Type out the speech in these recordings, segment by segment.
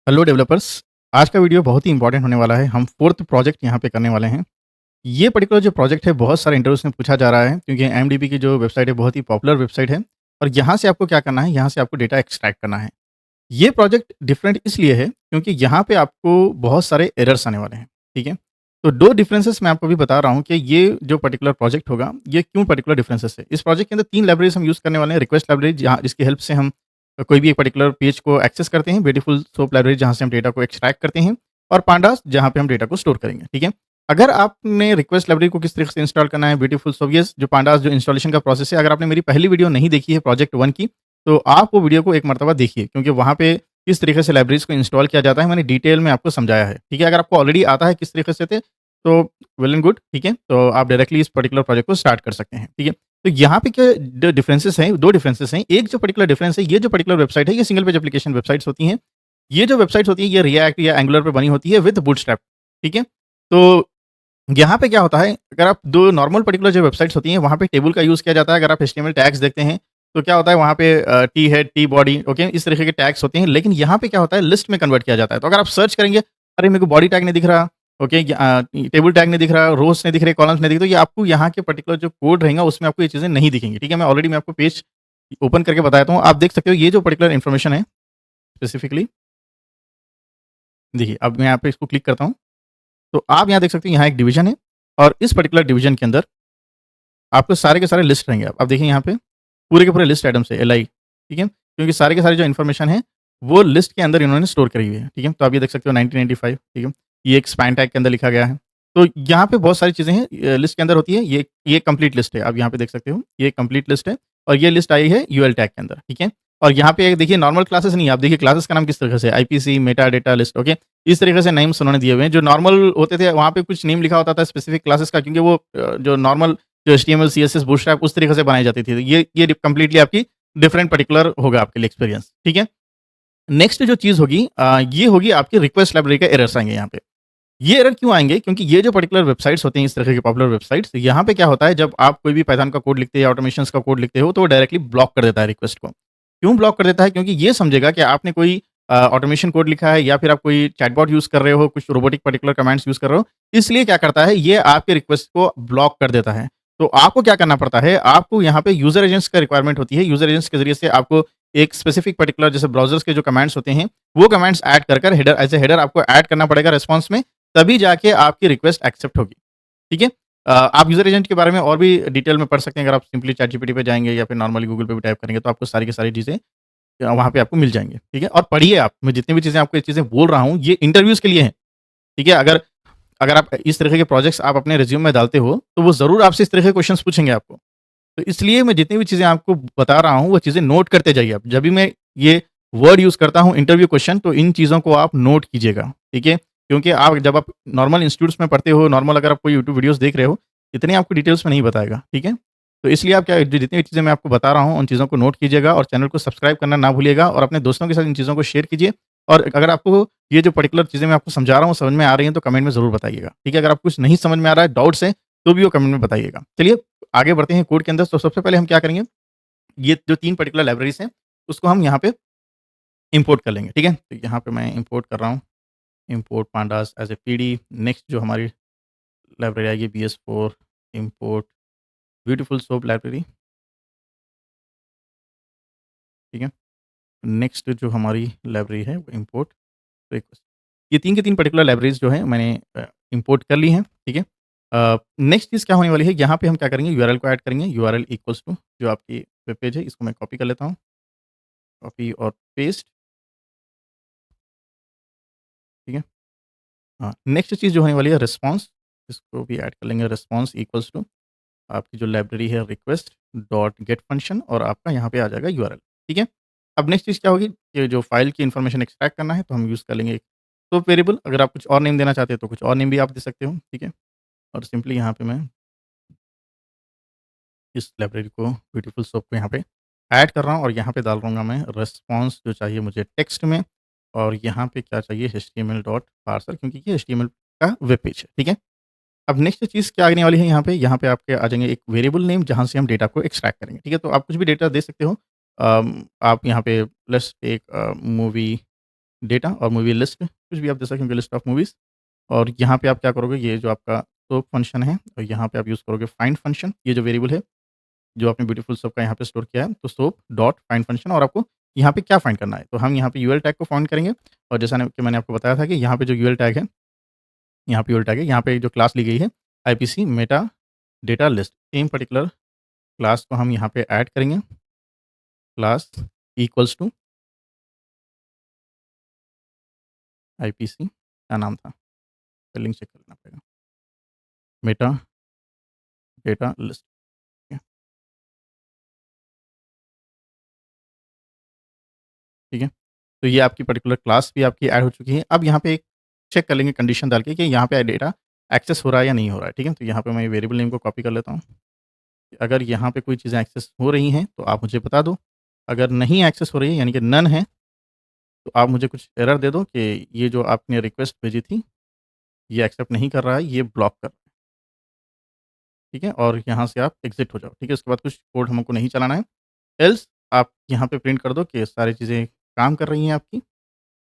Hello developers. आज का video बहुत ही इंपॉर्टेंट होने वाला है। हम फोर्थ प्रोजेक्ट यहाँ पे करने वाले हैं। ये पर्टिकुलर जो प्रोजेक्ट है बहुत सारे इंटरव्यूज़ में पूछा जा रहा है क्योंकि एमडीबी की जो वेबसाइट है बहुत ही पॉपुलर वेबसाइट है और यहाँ से आपको क्या करना है, यहाँ से आपको डेटा एक्सट्रैक्ट करना है। ये प्रोजेक्ट डिफरेंट इसलिए है क्योंकि यहाँ पे आपको बहुत सारे एरर्स आने वाले हैं, ठीक है? तो 2 डिफरेंसेस मैं आपको अभी बता रहा हूँ कि ये जो पर्टिकुलर प्रोजेक्ट होगा, ये क्यों पर्टिकुलर डिफरेंसेस है। इस प्रोजेक्ट के अंदर 3 लाइब्रेरीज़ हम यूज़ करने वाले हैं। रिक्वेस्ट लाइब्रेरी जहाँ जिसकी हेल्प से हम कोई भी एक पर्टिकुलर पेज को एक्सेस करते हैं। ब्यूटीफुल सोप लाइब्रेरी जहाँ से हम डेटा को एक्सट्रैक्ट करते हैं और पांडास जहाँ पे हम डेटा को स्टोर करेंगे, ठीक है? अगर आपने रिक्वेस्ट लाइब्रेरी को किस तरीके से इंस्टॉल करना है, ब्यूटीफुल सोप ये जो पांडास जो इंस्टॉलेशन का प्रोसेस है, अगर आपने मेरी पहली वीडियो नहीं देखी है प्रोजेक्ट 1 की, तो आप वो वीडियो को एक मर्तबा देखिए क्योंकि वहाँ पे किस तरीके से लाइब्रेरीज़ को इंस्टॉल किया जाता है मैंने डिटेल में आपको समझाया है, ठीक है? अगर आपको ऑलरेडी आता है किस तरीके से तो वेल एंड गुड, ठीक है? तो आप डायरेक्टली इस पर्टिकुलर प्रोजेक्ट को स्टार्ट कर सकते हैं, ठीक है? तो यहाँ पे क्या ड डिफरेंसेस हैं, 2 डिफरेंसेस हैं। एक जो पर्टिकुलर डिफरेंस है, ये जो पर्टिकुलर वेबसाइट है, ये सिंगल पेज एप्लीकेशन वेबसाइट्स होती हैं। ये जो वेबसाइट्स होती हैं, ये रिएक्ट या एंगुलर पे बनी होती है विद बूटस्ट्रैप, ठीक है? तो यहाँ पे क्या होता है, अगर आप 2 नॉर्मल पर्टिकुलर जो वेबसाइट्स होती हैं, वहाँ पे टेबल का यूज़ किया जाता है। अगर आप एचटीएमएल टैग्स देखते हैं, तो क्या होता है वहाँ पे T head, T body, okay? इस तरीके के टैग्स होते हैं। लेकिन यहाँ पे क्या होता है, लिस्ट में कन्वर्ट किया जाता है। तो अगर आप सर्च करेंगे, अरे मेरे को बॉडी टैग नहीं दिख रहा, ओके? टेबल टैग नहीं दिख रहा, रोज़ नहीं दिख रहे, कॉलम्स नहीं दिख रहे, तो ये आपको यहाँ के पर्टिकुलर जो कोड रहेगा, उसमें आपको ये चीज़ें नहीं दिखेंगी, ठीक है? मैं आपको पेज ओपन करके बता देता हूँ। आप देख सकते हो ये जो पर्टिकुलर इन्फॉर्मेशन है, स्पेसिफिकली देखिए, अब मैं यहाँ पे इसको क्लिक करता हूँ, तो आप यहाँ देख सकते हैं, यहाँ एक डिवीज़न है और इस पर्टिकुलर डिवीज़न के अंदर आपको सारे के सारे लिस्ट रहेंगे। आप देखिए यहाँ पे पूरे के पूरे लिस्ट आइटम्स है एलआई, ठीक है? क्योंकि सारे के सारे जो इन्फॉर्मेशन है, वो लिस्ट के अंदर इन्होंने स्टोर करी हुई है, ठीक है? तो आप ये देख सकते हो 1995, ठीक है? ये एक स्पैन टैग के अंदर लिखा गया है। तो यहाँ पे बहुत सारी चीज़ें हैं लिस्ट के अंदर होती है। ये कंप्लीट लिस्ट है, आप यहाँ पे देख सकते हो, ये कंप्लीट लिस्ट है और ये लिस्ट आई है यूएल टैग के अंदर, ठीक है? और यहाँ पे देखिए नॉर्मल क्लासेस नहीं है, आप देखिए क्लासेस का नाम किस तरीके से आईपीसी, मेटाडेटा लिस्ट, ओके? इस तरीके से नेम्स उन्होंने दिए हुए हैं। जो नॉर्मल होते थे, वहाँ पे कुछ नेम लिखा होता था स्पेसिफिक क्लासेस का क्योंकि वो जो नॉर्मल जो एचटीएमएल, सीएसएस, बूटस्ट्रैप उस तरीके से बनाई जाती थी। ये कंप्लीटली आपकी डिफरेंट पर्टिकुलर होगा आपके लिए एक्सपीरियंस, ठीक है? नेक्स्ट जो चीज़ होगी ये होगी आपकी रिक्वेस्ट लाइब्रेरी का एरर्स आएँगे यहाँ पे। ये एरर क्यों आएँगे? क्योंकि ये जो पर्टिकुलर वेबसाइट्स होती हैं, इस तरह की पॉपुलर वेबसाइट्स, यहाँ पे क्या होता है जब आप कोई भी पाइथन का कोड लिखते हैं या ऑटोमेशंस का कोड लिखते हो, तो वो डायरेक्टली ब्लॉक कर देता है रिक्वेस्ट को। क्यों ब्लॉक कर देता है? क्योंकि ये समझेगा कि आपने कोई ऑटोमेशन कोड लिखा है या फिर आप कोई चैटबॉट यूज़ कर रहे हो, कुछ रोबोटिक पर्टिकुलर कमांड्स यूज़ कर रहे हो, इसलिए क्या करता है, ये आपके रिक्वेस्ट को ब्लॉक कर देता है। तो आपको क्या करना पड़ता है, आपको यहाँ पे यूज़र एजेंट्स का रिक्वायरमेंट होती है। यूज़र एजेंट्स के ज़रिए से आपको एक स्पेसिफिक पर्टिकुलर जैसे ब्राउज़र्स के जो कमांड्स होते हैं, वो कमांड्स ऐड कर हेडर एज़ अ हेडर आपको ऐड करना पड़ेगा रिस्पॉन्स में, तभी जाके आपकी रिक्वेस्ट एक्सेप्ट होगी, ठीक है? आप यूज़र एजेंट के बारे में और भी डिटेल में पढ़ सकते हैं, अगर आप सिंपली चैटजीपीटी पे जाएँगे या फिर नॉर्मली गूगल पे भी टाइप करेंगे, तो आपको सारी की सारी चीज़ें वहाँ पे आपको मिल जाएँगे, ठीक है? और पढ़िए आप, मैं जितनी भी चीज़ें आपको ये चीज़ें बोल रहा हूँ, ये इंटरव्यूज़ के लिए हैं, ठीक है? अगर अगर आप इस तरह के प्रोजेक्ट्स आप अपने रिज़्यूम में डालते हो, तो वो ज़रूर आपसे इस तरह के क्वेश्चन्स पूछेंगे आपको। तो इसलिए मैं जितनी भी चीज़ें आपको बता रहा हूँ, वो चीज़ें नोट करते जाइए आप। जब भी मैं ये वर्ड यूज़ करता हूँ इंटरव्यू क्वेश्चन, तो इन चीज़ों को आप नोट कीजिएगा, ठीक है? क्योंकि जब आप नॉर्मल इंस्टीट्यूट्स में पढ़ते हो, नॉर्मल अगर आप कोई यूट्यूब वीडियोज़ देख रहे हो, इतने आपको डिटेल्स में नहीं बताएगा, ठीक है? तो इसलिए आप क्या जो जितनी भी चीज़ें मैं आपको बता रहा हूँ, उन चीज़ों को नोट कीजिएगा और चैनल को सब्सक्राइब करना ना भूलिएगा और अपने दोस्तों के साथ इन चीज़ों को शेयर कीजिए। और अगर आपको ये जो पर्टिकुलर चीज़ें मैं आपको समझा रहा हूँ, समझ में आ रही हैं, तो कमेंट में ज़रूर बताइएगा, ठीक है? अगर आपको कुछ नहीं समझ में आ रहा है, डाउट्स हैं, तो भी वो कमेंट में बताइएगा। चलिए आगे बढ़ते हैं कोड के अंदर। तो सबसे पहले हम क्या करेंगे, ये जो 3 पर्टिकुलर लाइब्रेरीज़ हैं, उसको हम यहाँ पे इम्पोर्ट कर लेंगे, ठीक है? तो यहाँ पे मैं इम्पोर्ट कर रहा हूँ, import pandas as a PD. Next जो हमारी लाइब्रेरी आएगी बीएस4 इम्पोर्ट ब्यूटीफुल सोप लाइब्रेरी, ठीक है? नेक्स्ट जो हमारी लाइब्रेरी है वो इम्पोर्ट रिक्वेस्ट। ये 3 की 3 पर्टिकुलर लाइब्रेरीज़ जो हैं मैंने इम्पोर्ट कर ली हैं, ठीक है? नेक्स्ट चीज़ क्या होने वाली है, यहाँ पे हम क्या करेंगे, यूआरएल को ऐड करेंगे। यूआरएल इक्वल्स टू जो आपकी वेब पेज है, इसको मैं कॉपी कर लेता हूँ, कॉपी और पेस्ट, ठीक है? हाँ, नेक्स्ट चीज़ जो होने वाली है रिस्पॉन्स, इसको भी ऐड कर लेंगे। रिस्पॉन्स इक्वल्स टू आपकी जो लाइब्रेरी है रिक्वेस्ट डॉट गेट फंक्शन और आपका यहाँ पे आ जाएगा यूआरएल, ठीक है? अब नेक्स्ट चीज़ क्या होगी, ये जो फाइल की इन्फॉर्मेशन एक्सट्रैक्ट करना है, तो हम यूज़ कर लेंगे एक स्कोप वेरिएबल। अगर आप कुछ और नेम देना चाहते हैं, तो कुछ और नेम भी आप दे सकते हो, ठीक है? और सिंपली यहाँ पे मैं इस लाइब्रेरी को ब्यूटीफुल सोप को यहाँ पे ऐड कर रहा हूँ और यहाँ पे डाल दूँगा मैं रिस्पॉन्स जो चाहिए मुझे टेक्स्ट में और यहाँ पे क्या चाहिए एचटीएमएल डॉट पार्सर, क्योंकि ये एचटीएमएल का वेब पेज है, ठीक है? अब नेक्स्ट चीज़ क्या आने वाली है यहाँ पे आपके आ जाएँगे एक वेरिएबल नेम जहाँ से हम डेटा को एक्सट्रैक्ट करेंगे, ठीक है? तो आप कुछ भी डेटा दे सकते हो। आप यहाँ पे लेट्स टेक मूवी डेटा और मूवी लिस्ट, कुछ भी आप दे सकते हैं, लिस्ट ऑफ मूवीज़। और यहाँ पे आप क्या करोगे, ये जो आपका सोप फंक्शन है और यहाँ पे आप यूज़ करोगे फाइंड फंक्शन, ये जो वेरिएबल है, जो आपने ब्यूटीफुल सोप का यहाँ पे स्टोर किया है, तो सोप डॉट फाइंड फंक्शन। और आपको यहाँ पे क्या फाइंड करना है, तो हम यहाँ पे यूएल टैग को फाइंड करेंगे। और जैसा कि मैंने आपको बताया था कि यहाँ पे जो यूएल टैग है, यहाँ पे यूएल टैग है, यहाँ पे जो क्लास ली गई है IPC Meta data list, same particular class को हम यहाँ पे ऐड करेंगे। क्लास इक्वल्स टू आईपीसी, क्या नाम था, स्पेलिंग चेक करना पड़ेगा, मेटा डेटा लिस्ट। ठीक है, ठीक है। तो ये आपकी पर्टिकुलर क्लास भी आपकी ऐड हो चुकी है। अब यहाँ पे एक चेक कर लेंगे कंडीशन डाल के कि यहाँ पे डेटा एक्सेस हो रहा है या नहीं हो रहा है, ठीक है। तो यहाँ पे मैं वेरिएबल नेम को कॉपी कर लेता हूँ। अगर यहाँ पे कोई चीज़ें एक्सेस हो रही हैं तो आप मुझे बता दो। अगर नहीं एक्सेस हो रही है यानी कि नन है, तो आप मुझे कुछ एरर दे दो कि ये जो आपने रिक्वेस्ट भेजी थी, ये एक्सेप्ट नहीं कर रहा है, ये ब्लॉक कर, ठीक है। और यहाँ से आप एग्ज़िट हो जाओ, ठीक है। उसके बाद कुछ कोड हमको नहीं चलाना है। एल्स आप यहाँ पे प्रिंट कर दो कि सारी चीज़ें काम कर रही हैं आपकी,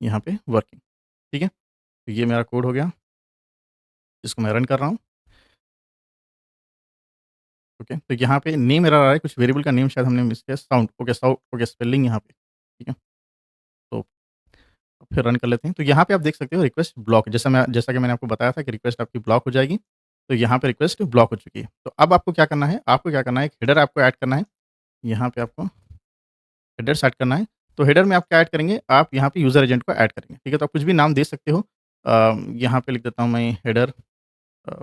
यहाँ पे वर्किंग, ठीक है। तो ये मेरा कोड हो गया, जिसको मैं रन कर रहा हूँ, ओके। तो यहाँ पे नेम एरर आ रहा है, कुछ वेरिएबल का नेम शायद हमने मिस किया, साउंड, ओके, स्पेलिंग यहाँ पे, ठीक है। तो फिर रन कर लेते हैं। तो यहाँ पे आप देख सकते हो रिक्वेस्ट ब्लॉक, जैसा कि मैंने आपको बताया था कि रिक्वेस्ट आपकी ब्लॉक हो जाएगी। तो यहाँ पे रिक्वेस्ट ब्लॉक हो चुकी है। तो अब आपको क्या करना है, एक हेडर आपको ऐड करना है। यहाँ पे आपको हेडर सेट करना है। तो हेडर में आप क्या ऐड करेंगे, आप यहाँ पे यूज़र एजेंट को ऐड करेंगे, ठीक है। तो आप कुछ भी नाम दे सकते हो। यहाँ पे लिख देता हूँ मैं header,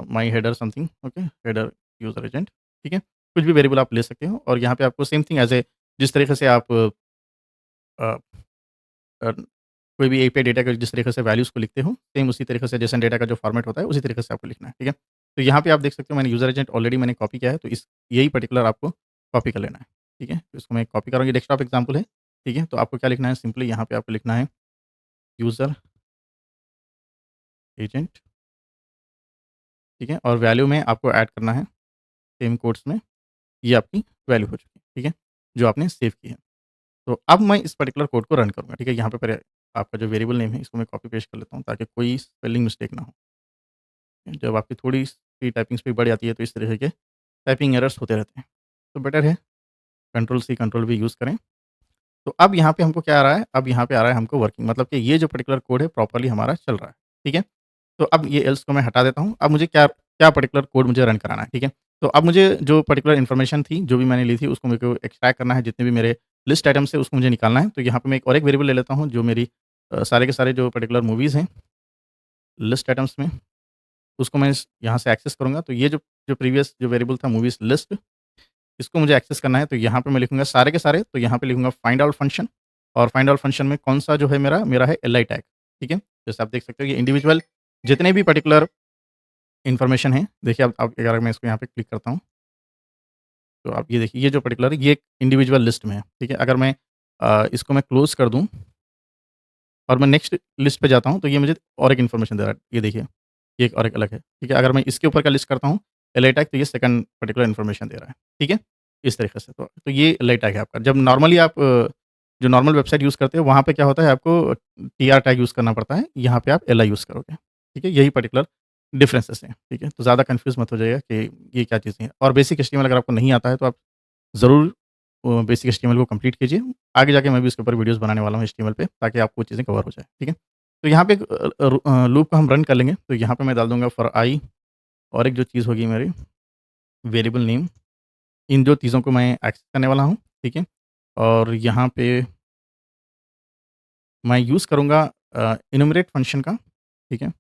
my header something, okay, header user agent, ठीक है। कुछ भी वेरिएबल आप ले सकते हो और यहाँ पे आपको सेम थिंग एज़ ए जिस तरीके से आप अ अ, कोई भी एपीआई डेटा का जिस तरीके से वैल्यूज़ को लिखते हो, सेम उसी तरीके से जेसन डेटा का जो फॉर्मेट होता है, उसी तरीके से आपको लिखना है, ठीक है। तो यहाँ पे आप देख सकते हो मैंने यूज़र एजेंट ऑलरेडी मैंने कॉपी किया है, तो इस यही पर्टिकुलर आपको कॉपी कर लेना है, ठीक है। तो इसको मैं कॉपी कर रहा हूँ, ये डेस्कटॉप एग्ज़ाम्पल है, ठीक है। तो आपको क्या लिखना है, सिंपली यहाँ पे आपको लिखना है यूज़र एजेंट, ठीक है। और वैल्यू में आपको ऐड करना है सेम कोट्स में, ये आपकी वैल्यू हो चुकी है, ठीक है, जो आपने सेव की है। तो अब मैं इस पर्टिकुलर कोड को रन करूँगा, ठीक है। यहाँ पे पहले आपका जो वेरिएबल नेम है, इसको मैं कॉपी पेस्ट कर लेता हूँ ताकि कोई स्पेलिंग मिस्टेक ना हो। जब आपकी थोड़ी-सी टाइपिंग स्पीड बढ़ जाती है, तो इस तरह के टाइपिंग एरर्स होते रहते हैं। तो बेटर है control C, control V use करें। तो अब यहाँ पे हमको क्या आ रहा है, अब यहाँ पे आ रहा है हमको वर्किंग, मतलब कि ये जो पर्टिकुलर कोड है प्रॉपर्ली हमारा चल रहा है, ठीक है। तो अब ये एल्स को मैं हटा देता हूँ। अब मुझे क्या क्या पर्टिकुलर कोड मुझे रन कराना है, ठीक है। तो अब मुझे जो पर्टिकुलर इन्फॉर्मेशन थी, जो भी मैंने ली थी, उसको मेरे को एक्सट्रैक्ट करना है, जितने भी मेरे लिस्ट आइटम्स है, उसको मुझे निकालना है। तो यहाँ पे मैं एक और एक वेरिएबल ले लेता हूँ, जो मेरी सारे के सारे जो पर्टिकुलर मूवीज़ हैं, लिस्ट आइटम्स में, उसको मैं यहाँ से एक्सेस करूँगा। तो ये जो जो प्रीवियस जो वेरिएबल था मूवीज़ लिस्ट, इसको मुझे एक्सेस करना है। तो यहाँ पे मैं लिखूँगा सारे के सारे, तो यहाँ पे लिखूँगा फाइंड आउट फंक्शन। और फाइंड आउट फंक्शन में कौन-सा जो है मेरा है एलआई टैग, ठीक है। जैसे आप देख सकते हो ये इंडिविजुअल जितने भी पर्टिकुलर इन्फॉर्मेशन है, देखिए अब अगर मैं इसको यहाँ पे क्लिक करता हूँ, तो आप ये देखिए ये जो पर्टिकुलर है, ये एक इंडिविजुअल लिस्ट में है, ठीक है। अगर मैं इसको मैं क्लोज़ कर दूँ और मैं नेक्स्ट लिस्ट पे जाता हूँ, तो ये मुझे और एक इन्फॉर्मेशन दे रहा है। ये देखिए, ये एक और एक अलग है, ठीक है। अगर मैं इसके ऊपर का लिस्ट करता हूँ, एलआई टैग, तो ये सेकंड पर्टिकुलर इन्फॉर्मेशन दे रहा है, ठीक है। इस तरीके से तो ये एलआई टैग है आपका। जब नॉर्मली आप जो नॉर्मल वेबसाइट यूज़ करते हो, वहाँ पे क्या होता है, आपको टीआर टैग यूज़ करना पड़ता है, यहाँ पे आप एलआई यूज़ करोगे, ठीक है। यही पर्टिकुलर डिफरेंसेस हैं, ठीक है। तो ज़्यादा कन्फ्यूज़ मत हो जाइएगा कि ये क्या चीज़ें हैं। और बेसिक एचटीएमएल अगर आपको नहीं आता है, तो आप ज़रूर बेसिक एचटीएमएल को कंप्लीट कीजिए। आगे जाके मैं भी इसके ऊपर वीडियोज़ बनाने वाला हूँ एचटीएमएल पे, ताकि आपको चीज़ें कवर हो जाए, ठीक है। तो यहाँ पे एक लूप को हम रन कर लेंगे। तो यहाँ पे मैं डाल दूँगा फॉर आई, और एक जो चीज़ होगी मेरी वेरिएबल नेम, इन 2 चीज़ों को मैं एक्सेस करने वाला हूँ, ठीक है। और यहाँ पे मैं यूज़ करूँगा इन्यूमरेट फंक्शन का, ठीक है।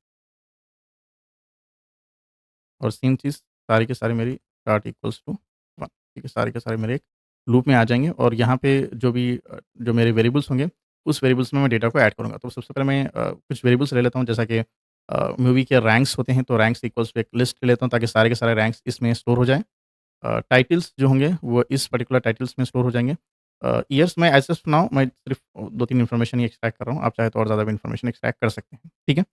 और सेम चीज़ सारी के सारे मेरी स्टार्ट इक्वल्स टू 1, ठीक है। सारे के सारे मेरे एक लूप में आ जाएँगे और यहाँ पे जो भी जो मेरे वेरिएबल्स होंगे, उस वेरिएबल्स में मैं डेटा को ऐड करूँगा। तो सबसे पहले मैं कुछ वेरिएबल्स ले लेता हूँ, जैसा कि मूवी के रैंक्स होते हैं, तो रैंक्स इक्वल्स टू एक लिस्ट ले लेता हूँ, ताकि सारे के सारे रैंक्स इसमें स्टोर हो जाएँ। टाइटल्स जो होंगे वो इस पर्टिकुलर टाइटल्स में स्टोर हो जाएँगे। ईयर्स मैं एज़ ऑफ नाउ मैं सिर्फ़ 2-3 इन्फॉर्मेशन ही एक्सट्रैक्ट कर रहा हूँ, आप चाहे तो और ज़्यादा भी इन्फॉर्मेशन एक्सट्रैक्ट कर सकते हैं, ठीक है।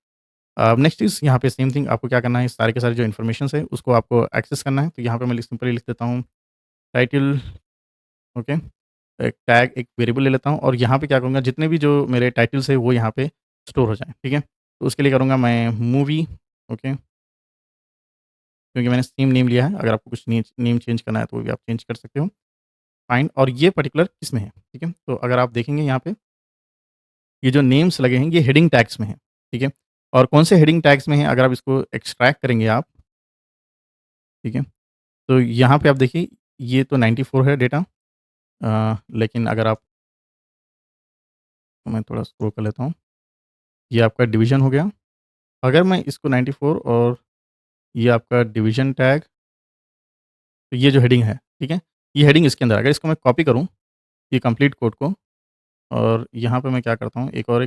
नेक्स्ट चीज़ यहाँ पे सेम थिंग आपको क्या करना है, सारे के सारे जो इन्फॉर्मेशंस है उसको आपको एक्सेस करना है। तो यहाँ पे मैं सिंपली लिख देता हूँ टाइटल, ओके। एक टैग एक वेरिएबल ले लेता हूँ और यहाँ पे क्या करूँगा जितने भी जो मेरे टाइटल्स हैं वो यहाँ पे स्टोर हो जाएँ, ठीक है? तो उसके लिए करूँगा मैं मूवी, ओके, क्योंकि मैंने सेम नेम लिया है, अगर आपको कुछ नेम चेंज करना है तो वो भी आप चेंज कर सकते हो। फाइंड और ये पर्टिकुलर किसमें है, ठीक है? तो अगर आप देखेंगे यहाँ पे ये जो नेम्स लगे हैं ये हेडिंग टैग्स में हैं, ठीक है? और कौन से हेडिंग टैग्स में हैं अगर आप इसको एक्सट्रैक्ट करेंगे आप, ठीक है? तो यहाँ पे आप देखिए ये तो 94 है डेटा, लेकिन अगर आप, मैं थोड़ा स्क्रॉल कर लेता हूँ, ये आपका डिवीज़न हो गया। अगर मैं इसको 94 और ये आपका डिवीज़न टैग, तो ये जो हेडिंग है, ठीक है? ये हेडिंग इसके अंदर अगर इसको मैं कॉपी करूँ, ये कंप्लीट कोड को, और यहाँ पे मैं क्या करता हूँ एक अ,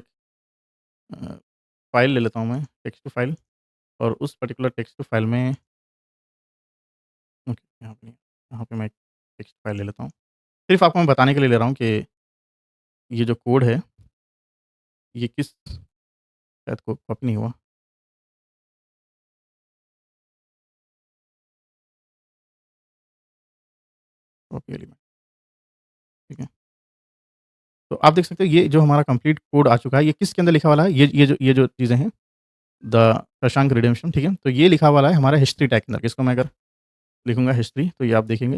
फ़ाइल ले लेता हूँ मैं, टेक्स्ट फ़ाइल, और उस पर्टिकुलर टेक्स्ट फ़ाइल में, ओके, यहाँ पे नहीं, यहाँ पे मैं एक टेक्स्ट फ़ाइल ले लेता हूँ। सिर्फ़ आपको मैं बताने के लिए ले रहा हूँ कि ये जो कोड है, ये किस, शायद को कॉपी नहीं हुआ, कॉपी एलिमेंट, ठीक है? तो आप देख सकते हो ये जो हमारा कंप्लीट कोड आ चुका है, ये किसके अंदर लिखा वाला है? ये जो चीज़ें हैं, द शशांक रिडेम्पशन, ठीक है? तो ये लिखा वाला है हमारा हिस्ट्री टैग के अंदर। इसको मैं अगर लिखूँगा हिस्ट्री, तो ये आप देखेंगे,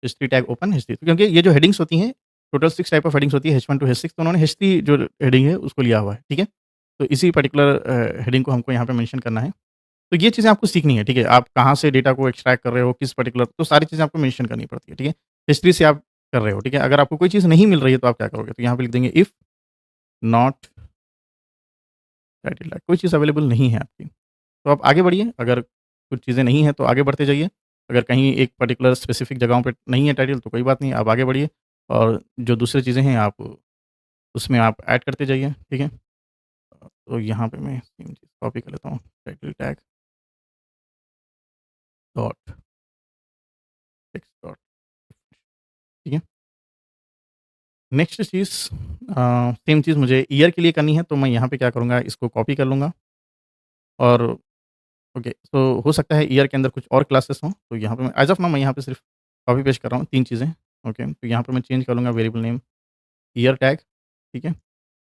हिस्ट्री टैग ओपन हिस्ट्री, तो क्योंकि ये जो हेडिंग्स होती हैं, टोटल 6 टाइप ऑफ हेडिंग्स होती है, H1 टू H6, तो उन्होंने हिस्ट्री जो हेडिंग है उसको लिया हुआ है, ठीक है? तो इसी पर्टिकुलर हेडिंग को हमको यहाँ पे मेंशन करना है। तो ये चीज़ें आपको सीखनी है, ठीक है? आप कहाँ से डेटा को एक्सट्रैक्ट कर रहे हो, किस पर्टिकुलर, तो सारी चीज़ें आपको मेंशन करनी पड़ती है, ठीक है? हिस्ट्री से आप कर रहे हो, ठीक है? अगर आपको कोई चीज़ नहीं मिल रही है तो आप क्या करोगे? तो यहाँ पे लिख देंगे इफ नॉट टाइटल टैग, कोई चीज़ अवेलेबल नहीं है आपकी, तो आप आगे बढ़िए, अगर कुछ चीज़ें नहीं हैं तो आगे बढ़ते जाइए। अगर कहीं एक पर्टिकुलर स्पेसिफिक जगहों पे नहीं है टाइटल तो कोई बात नहीं, आप आगे बढ़िए, और जो दूसरी चीज़ें हैं आप उसमें आप ऐड करते जाइए, ठीक है? तो यहाँ पे मैं सेम चीज़ कॉपी कर लेता हूँ, title tag dot text dot, ठीक है? नेक्स्ट चीज़, सेम चीज़ मुझे ईयर के लिए करनी है, तो मैं यहाँ पे क्या करूँगा, इसको कॉपी कर लूँगा, और ओके, तो हो सकता है ईयर के अंदर कुछ और क्लासेस हों, तो यहाँ पे मैं एज़ ऑफ़ नाउ मैं यहाँ पे सिर्फ़ कॉपी पेस्ट कर रहा हूँ 3 चीज़ें, ओके। तो यहाँ पे मैं चेंज कर लूँगा वेरिएबल नेम ईयर टैग, ठीक है?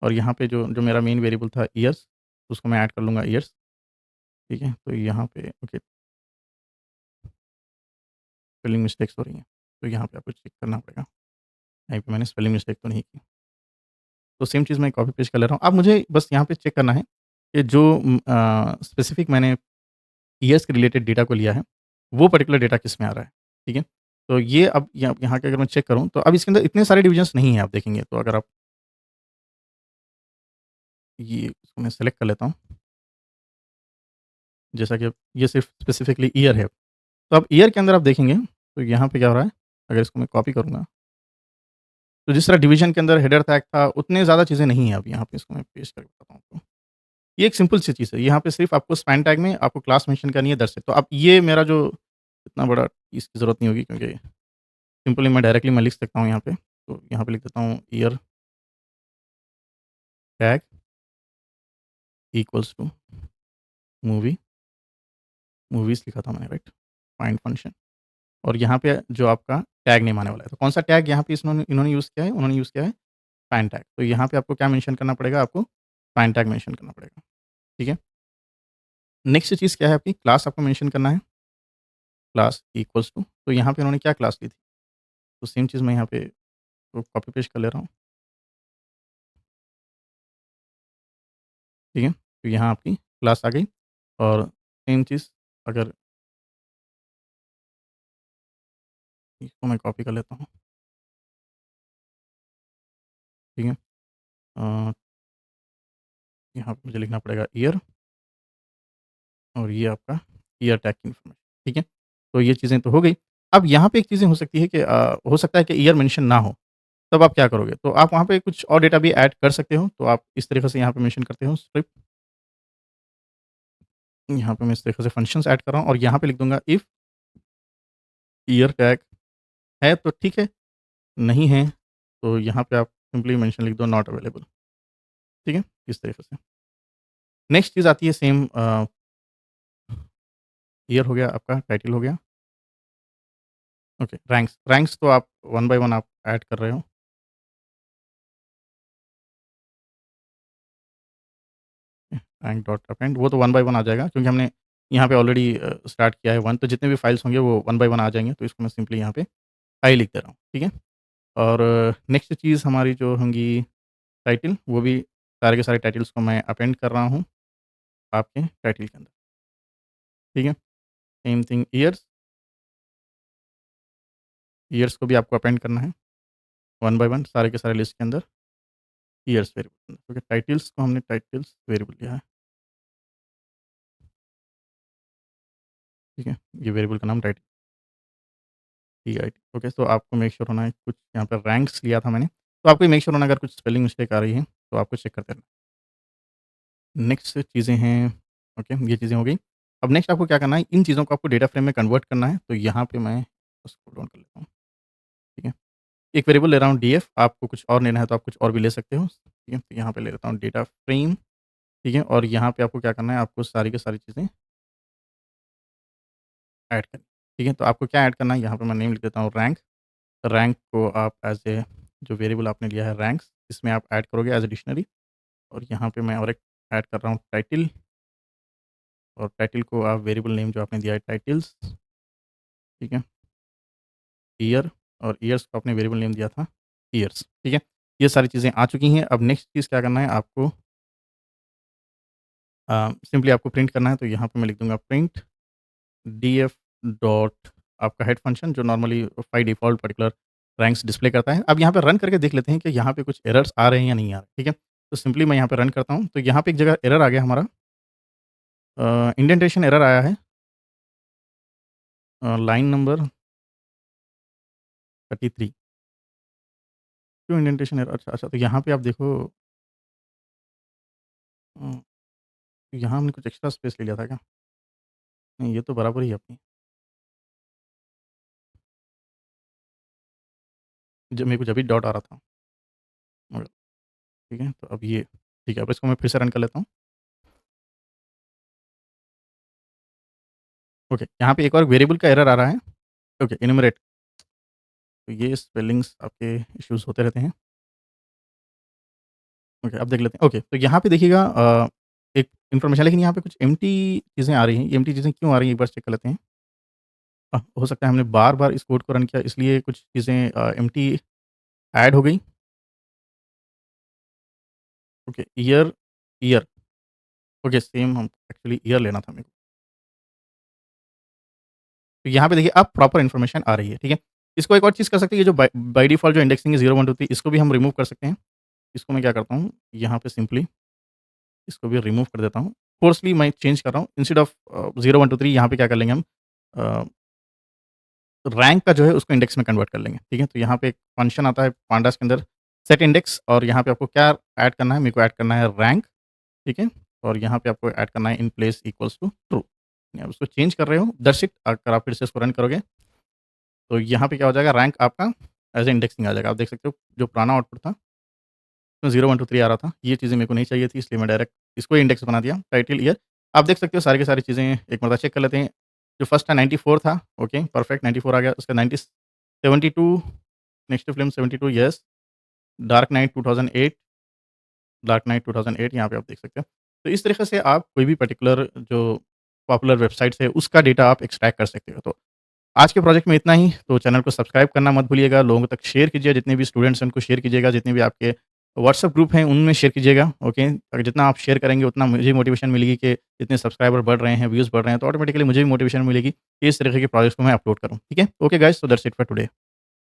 और यहाँ पे जो जो मेरा मेन वेरिएबल था ईयर्स, उसको मैं ऐड कर लूँगा ईयर्स, ठीक है? तो यहाँ पे ओके, स्पेलिंग मिस्टेक्स हो रही हैं, तो यहाँ पे आपको चेक करना पड़ेगा, कहीं पे मैंने स्पेलिंग मिस्टेक तो नहीं की। तो सेम चीज़ मैं कॉपी पेस्ट कर ले रहा हूँ। अब मुझे बस यहाँ पे चेक करना है कि जो स्पेसिफ़िक मैंने ईयर्स के रिलेटेड डेटा को लिया है, वो पर्टिकुलर डेटा किसमें आ रहा है, ठीक है? तो ये अब यहाँ के अगर मैं चेक करूँ, तो अब इसके अंदर इतने सारे डिविज़न्स नहीं हैं आप देखेंगे, तो अगर आप ये इसको मैं सेलेक्ट कर लेता हूँ, जैसा कि अब ये सिर्फ़ स्पेसिफ़िकली ईयर है। तो अब ईयर के अंदर आप देखेंगे, तो यहाँ पे क्या हो रहा है, अगर इसको मैं कॉपी करूँगा, तो जिस तरह डिवीज़न के अंदर हेडर टैग था, उतने ज़्यादा चीज़ें नहीं हैं अब यहाँ पे, इसको मैं पेस्ट करके बताता हूँ आपको। ये एक सिंपल सी चीज़ है, यहाँ पे सिर्फ़ आपको स्पैन टैग में आपको क्लास मेंशन करनी है, दैट्स इट। तो अब ये मेरा जो इतना बड़ा इसकी ज़रूरत नहीं होगी, क्योंकि सिंपली मैं डायरेक्टली मैं लिख सकता हूँ यहाँ पे। तो यहाँ पे लिख देता हूँ year tag equals to movie, movies लिखा था मैंने, राइट? फाइंड फंक्शन, और यहाँ पे जो आपका टैग नेम आने वाला है, तो कौन-सा टैग यहाँ पे इन्होंने यूज़ किया है? उन्होंने यूज़ किया है स्पैन टैग। तो यहाँ पे आपको क्या मेंशन करना पड़ेगा? आपको स्पैन टैग मेंशन करना पड़ेगा, ठीक है? नेक्स्ट चीज़ क्या है आपकी? क्लास आपको मेंशन करना है, क्लास इक्वल्स टू, तो यहाँ पे उन्होंने क्या क्लास ली थी? तो सेम चीज़ मैं यहाँ पे तो कॉपी पेस्ट कर ले रहा हूँ, ठीक है? तो यहाँ आपकी क्लास आ गई, और सेम चीज़ अगर इसको मैं कॉपी कर लेता हूँ, ठीक है? अ, यहाँ पे मुझे लिखना पड़ेगा ईयर, और ये आपका ईयर टैग की इन्फॉर्मेशन, ठीक है? तो ये चीज़ें तो हो गई। अब यहाँ पे एक चीज़ें हो सकती है कि हो सकता है कि ईयर मेंशन ना हो, तब आप क्या करोगे? तो आप वहाँ पे कुछ और डेटा भी ऐड कर सकते हो, तो आप इस तरीके से यहाँ पे मेंशन करते हो स्क्रिप्ट, यहाँ पे मैं इस तरीके से फंक्शंस ऐड कर रहा हूँ, और यहाँ पे लिख दूँगा इफ ईयर टैग है तो ठीक है, नहीं है तो यहाँ पे आप सिंपली मेंशन लिख दो नॉट अवेलेबल, ठीक है? इस तरीके से। नेक्स्ट चीज़ आती है सेम, ईयर हो गया आपका, टाइटल हो गया, ओके, रैंक्स रैंक्स तो आप वन बाय वन आप ऐड कर रहे हो। रैंक डॉट अपेंड वो तो वन बाय वन आ जाएगा क्योंकि हमने यहाँ पे ऑलरेडी स्टार्ट किया है 1 तो जितने भी फाइल्स होंगे वो वन बाय वन आ जाएँगे, तो इसको मैं सिंपली यहाँ पे आई लिख दे रहा हूँ, ठीक है? और नेक्स्ट चीज़ हमारी जो होंगी टाइटल, वो भी सारे के सारे टाइटल्स को मैं अपेंड कर रहा हूँ आपके टाइटल के अंदर, ठीक है? सेम थिंग ईयर्स, ईयर्स को भी आपको अपेंड करना है, वन बाय वन सारे के सारे लिस्ट के अंदर ईयर्स वेरिएबल क्योंकि टाइटल्स को हमने टाइटल्स वेरिएबल लिया है, ठीक है? ये वेरिएबल का नाम टाइटल टीआईटी ओके, तो आपको मेक श्योर होना है कुछ यहाँ पे रैंक्स लिया था मैंने, तो आपको ये मेक श्योर होना है अगर कुछ स्पेलिंग मिस्टेक आ रही है, तो आपको चेक करते रहना। नेक्स्ट चीज़ें हैं ओके, ये चीज़ें हो गई। अब नेक्स्ट आपको क्या करना है, इन चीज़ों को आपको डेटा फ्रेम में कन्वर्ट करना है, तो यहाँ पे मैं स्क्रॉल डाउन कर लेता हूँ, ठीक है? एक वेरिएबल ले रहा हूँ डीएफ, आपको कुछ और लेना है तो आप कुछ और भी ले सकते हो, ठीक है? तो यहाँ पे ले लेता हूँ डेटा फ्रेम, ठीक है? और यहाँ पे आपको क्या करना है, आपको सारी की सारी चीज़ें ऐड करनी, ठीक है? तो आपको क्या ऐड करना है, यहाँ पे मैं नेम लिख देता हूँ रैंक, रैंक को आप एज़ ए जो वेरिएबल आपने लिया है रैंक्स, इसमें आप ऐड करोगे एज़ अ डिक्शनरी और यहाँ पे मैं और एक ऐड कर रहा हूँ टाइटल और टाइटल को आप वेरिएबल नेम जो आपने दिया है टाइटल्स, ठीक है? ईयर और ईयर्स को आपने वेरिएबल नेम दिया था ईयर्स, ठीक है? ये सारी चीज़ें आ चुकी हैं, अब नेक्स्ट चीज़ क्या करना है आपको सिंपली आपको प्रिंट करना है, तो यहाँ पे मैं लिख दूँगा प्रिंट डीएफ डॉट आपका हेड फंक्शन जो normally by default particular ranks display करता है। अब यहाँ पे रन करके देख लेते हैं कि यहाँ पे कुछ एरर्स आ रहे हैं या नहीं आ रहे, ठीक है? तो सिंपली मैं यहाँ पे रन करता हूँ, तो यहाँ पे एक जगह एरर आ गया हमारा इंडेंटेशन एरर आया है लाइन नंबर 33 क्यों इंडेंटेशन एरर अच्छा, अच्छा तो यहाँ पे आप देखो अ, यहाँ हमने कुछ एक्स्ट्रा स्पेस ले लिया था क्या? नहीं, ये तो बराबर ही है अपनी। जब मेरे को जब भी डॉट आ रहा था मगर ठीक है, तो अब ये ठीक है, अब इसको मैं फिर से रन कर लेता हूँ। ओके, यहाँ पे एक और वेरिएबल का एरर आ रहा है। ओके, एनुमरेट तो ये स्पेलिंग्स आपके इश्यूज़ होते रहते हैं। ओके, अब देख लेते हैं। ओके, तो यहाँ पे देखिएगा एक इन्फॉर्मेशन लेकिन यहाँ पे कुछ एम्प्टी चीज़ें आ रही हैं। ये एम्प्टी चीज़ें क्यों आ रही हैं, एक बार चेक कर लेते हैं। हो सकता है हमने बार-बार इस कोड को रन किया इसलिए कुछ चीज़ें एम्प्टी ऐड हो गई। Okay, year year okay, same हम एक्चुअली ईयर लेना था मेरे को। तो यहाँ पे देखिए अब प्रॉपर इन्फॉर्मेशन आ रही है, ठीक है? इसको एक और चीज़ कर सकते हैं, ये जो बाय बाय डिफ़ॉल्ट जो इंडेक्सिंग है 0, 1, 2, 3 इसको भी हम रिमूव कर सकते हैं। इसको मैं क्या करता हूँ, यहाँ पे सिंपली इसको भी रिमूव कर देता हूँ। फ़ोर्सली मैं चेंज कर रहा हूँ इंस्टेड ऑफ 0, 1, 2, 3 यहाँ पे क्या कर लेंगे हम अ, रैंक का जो है उसको इंडेक्स में कन्वर्ट कर लेंगे, ठीक है? तो यहाँ पे एक फंक्शन आता है पांडास के अंदर सेट इंडेक्स और यहाँ पे आपको क्या ऐड करना है, मेरे को ऐड करना है रैंक, ठीक है? और यहाँ पे आपको ऐड करना है in place equals to true. आप उसको चेंज कर रहे हो दैट्स इट अगर आप फिर से इसको रन करोगे तो यहाँ पे क्या हो जाएगा रैंक आपका एज़ अ इंडेक्सिंग आ जाएगा। आप देख सकते हो जो पुराना आउटपुट था उसमें 0, 1, 2, 3 आ रहा था। ये चीज़ें मेरे को नहीं चाहिए थी इसलिए मैं डायरेक्ट इसको ही इंडेक्स बना दिया टाइटल ईयर। आप देख सकते हो सारी की सारी चीज़ें एक मर्तबा चेक कर लेते हैं। जो फर्स्ट था 94 था, ओके परफेक्ट 94 आ गया। उसका 90 72 next film 72 yes, dark night 2008 dark night 2008 यहाँ पे आप देख सकते हो। तो इस तरीके से आप कोई भी पर्टिकुलर जो पॉपुलर वेबसाइट्स है उसका डेटा आप एक्सट्रैक्ट कर सकते हो। तो आज के प्रोजेक्ट में इतना ही, तो चैनल को सब्सक्राइब करना मत भूलिएगा, लोगों तक शेयर कीजिए, जितने भी स्टूडेंट्स हैं उनको शेयर कीजिएगा, जितने भी आपके व्हाट्सएप ग्रुप हैं उनमें शेयर कीजिएगा, ओके? अगर जितना आप शेयर करेंगे उतना मुझे मोटिवेशन मिलेगी कि जितने सब्सक्राइबर बढ़ रहे हैं, व्यूज़ बढ़ रहे हैं, तो ऑटोमेटिकली मुझे भी मोटिवेशन मिलेगी कि इस तरीके के प्रोजेक्ट्स को मैं अपलोड करूँ, ठीक है? Okay guys, so that's it for today.